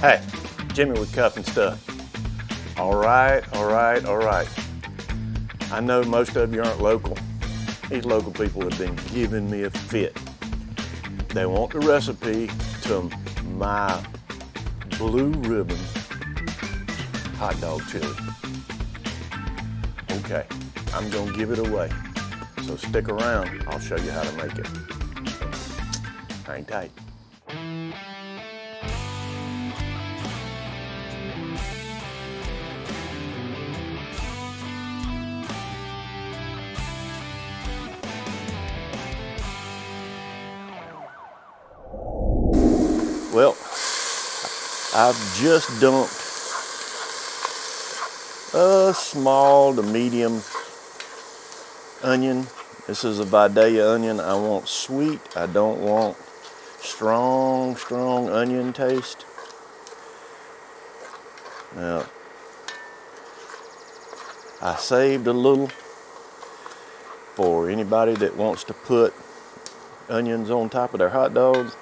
Hey, Jimmy with Cuff and Stuff. All right. I know most of you aren't local. These local people have been giving me a fit. They want the recipe to my blue ribbon hot dog chili. Okay, I'm gonna give it away. So stick around, I'll show you how to make it. Hang tight. Well, I've just dumped a small to medium onion. This is a Vidalia onion. I want sweet. I don't want strong onion taste. Now, I saved a little for anybody that wants to put onions on top of their hot dogs,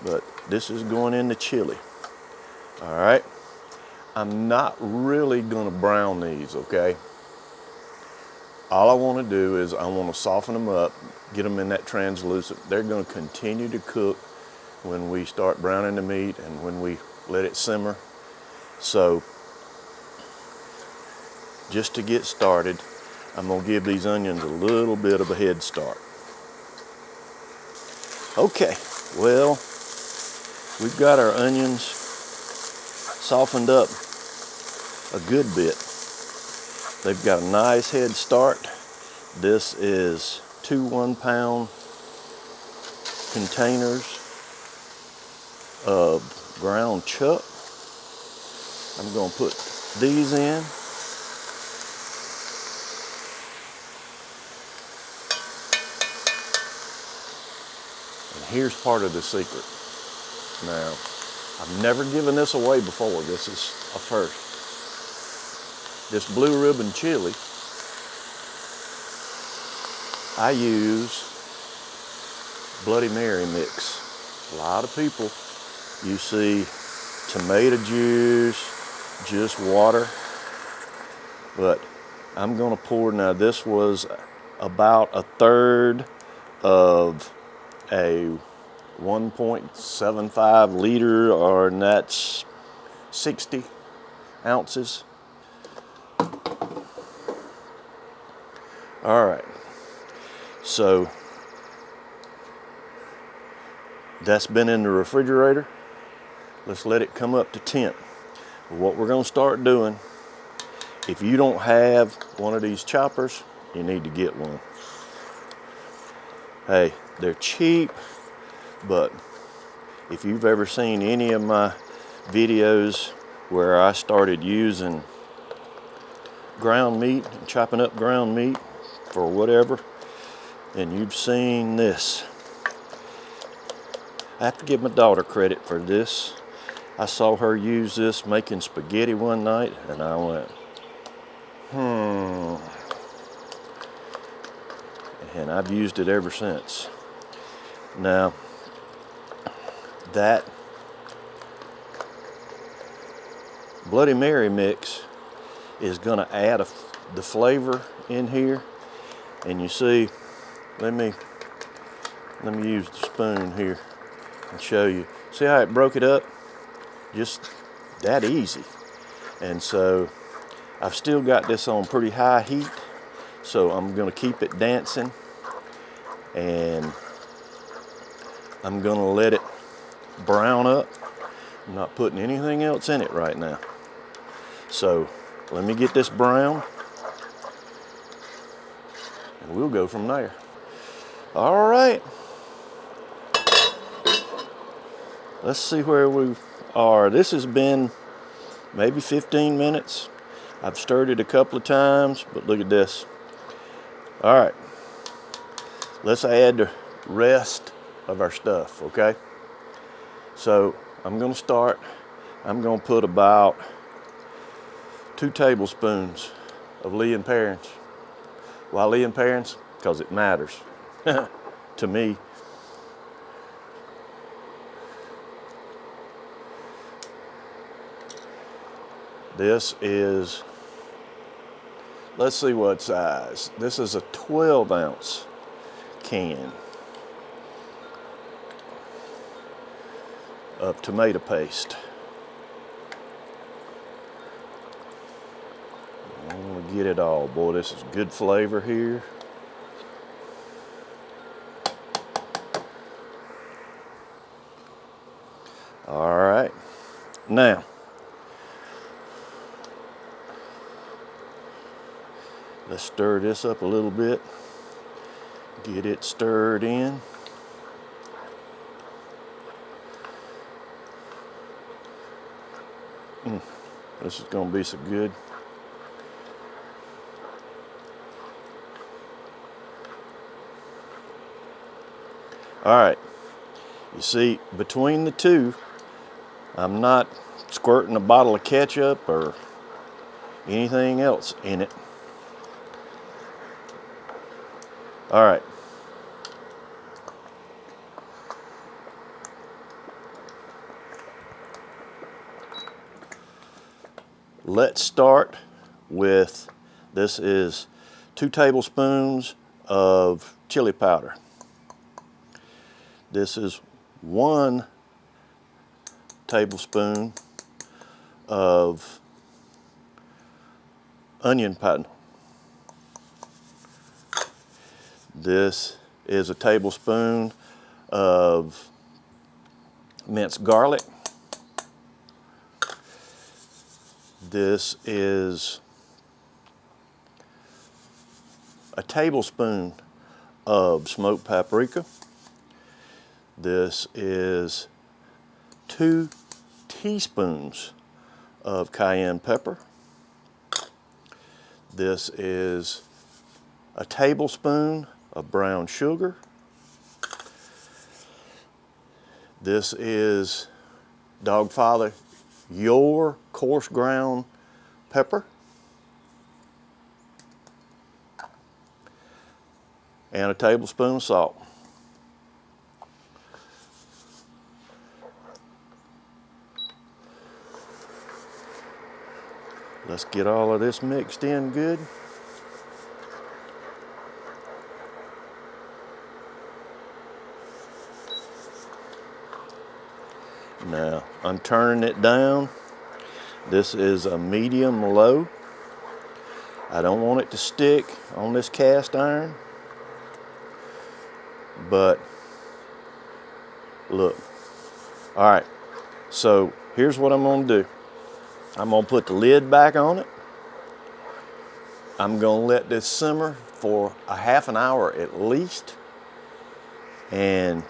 but this is going in the chili. All right. I'm not really gonna brown these, okay? All I wanna do is I wanna soften them up, get them in that translucent. They're gonna continue to cook when we start browning the meat and when we let it simmer. So, just to get started, I'm gonna give these onions a little bit of a head start. Okay, well, we've got our onions softened up a good bit. They've got a nice head start. This is 2 1-pound containers of ground chuck. I'm gonna put these in. And here's part of the secret. Now, I've never given this away before. This is a first. This blue ribbon chili, I use Bloody Mary mix. A lot of people, you see tomato juice, just water, but I'm gonna pour, now this was about a third of a 1.75 liter, or and that's 60 ounces. All right, so that's been in the refrigerator. Let's let it come up to temp. What we're gonna start doing, if you don't have one of these choppers, you need to get one. Hey, they're cheap, but if you've ever seen any of my videos where I started using ground meat, chopping up ground meat for whatever, and you've seen this, I have to give my daughter credit for this. I saw her use this making spaghetti one night, and I went, and I've used it ever since. Now, that Bloody Mary mix is gonna add the flavor in here. And you see, let me use the spoon here and show you. See how it broke it up? Just that easy. And so I've still got this on pretty high heat, so I'm gonna keep it dancing, and I'm gonna let it brown up. I'm not putting anything else in it right now. So let me get this brown, and we'll go from there. All right. Let's see where we are. This has been maybe 15 minutes. I've stirred it a couple of times, but look at this. All right. Let's add the rest of our stuff, okay? So I'm gonna start. I'm gonna put about 2 tablespoons of Lee and Perrins. Why Lee and Perrins? Because it matters to me. This is, let's see what size. This is a 12-ounce can of tomato paste. I want to get it all. Boy, this is good flavor here. All right, now let's stir this up a little bit. Get it stirred in. This is going to be so good. All right, you see, between the two, I'm not squirting a bottle of ketchup or anything else in it. All right. Let's start with, this is 2 tablespoons of chili powder. This is 1 tablespoon of onion powder. This is a tablespoon of minced garlic. This is a tablespoon of smoked paprika. This is 2 teaspoons of cayenne pepper. This is a tablespoon of brown sugar. This is, Dogfather, your coarse ground pepper. And a tablespoon of salt. Let's get all of this mixed in good. Now, I'm turning it down. This is a medium low. I don't want it to stick on this cast iron. But look, all right, so here's what I'm gonna do. I'm gonna put the lid back on it. I'm gonna let this simmer for a half an hour at least. And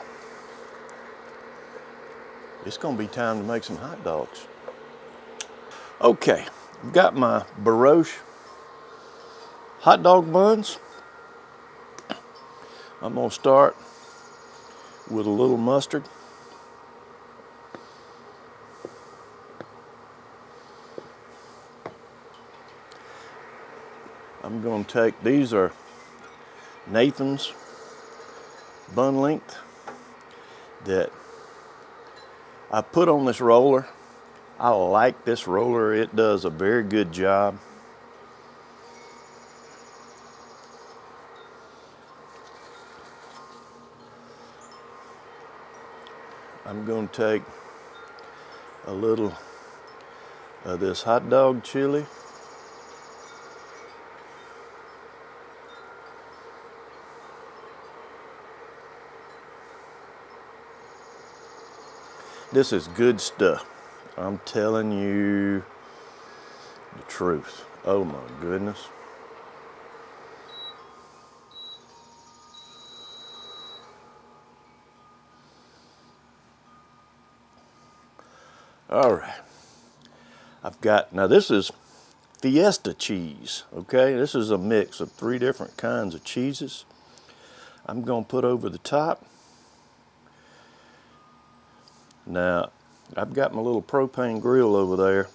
it's gonna be time to make some hot dogs. Okay, I've got my baroche hot dog buns. I'm gonna start with a little mustard. I'm gonna take, these are Nathan's bun length that I put on this roller. I like this roller. It does a very good job. I'm going to take a little of this hot dog chili. This is good stuff. I'm telling you the truth. Oh my goodness. All right. I've got, now this is Fiesta cheese, okay? This is a mix of 3 different kinds of cheeses. I'm going to put over the top. Now, I've got my little propane grill over there,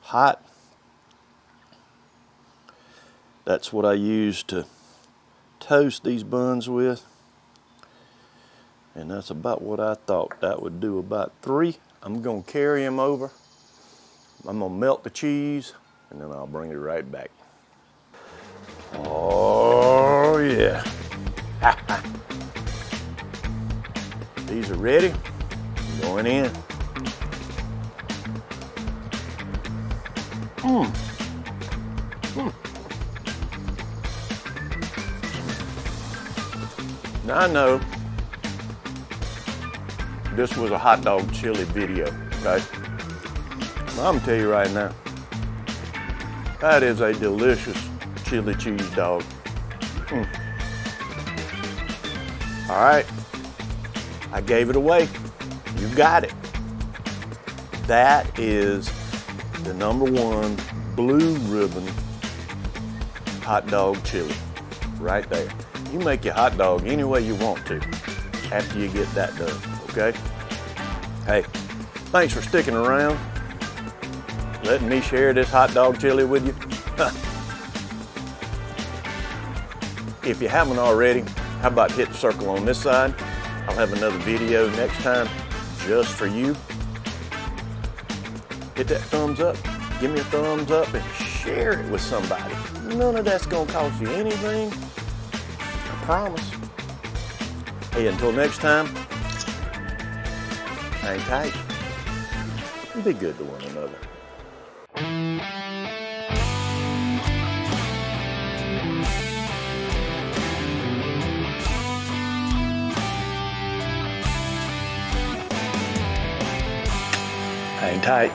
hot. That's what I use to toast these buns with. And that's about what I thought. That would do about 3. I'm going to carry them over I'm gonna melt the cheese and then I'll bring it right back. Oh yeah. These are ready, going in. Now I know this was a hot dog chili video, okay? But I'm gonna tell you right now, that is a delicious chili cheese dog. All right, I gave it away. You got it. That is the #1 blue ribbon hot dog chili right there. You make your hot dog any way you want to after you get that done, okay? Hey, thanks for sticking around, letting me share this hot dog chili with you. If you haven't already, how about hit the circle on this side? I'll have another video next time just for you. Hit that thumbs up, give me a thumbs up, and share it with somebody. None of that's gonna cost you anything, I promise. Hey, until next time, hang tight and be good to one another. Hang tight.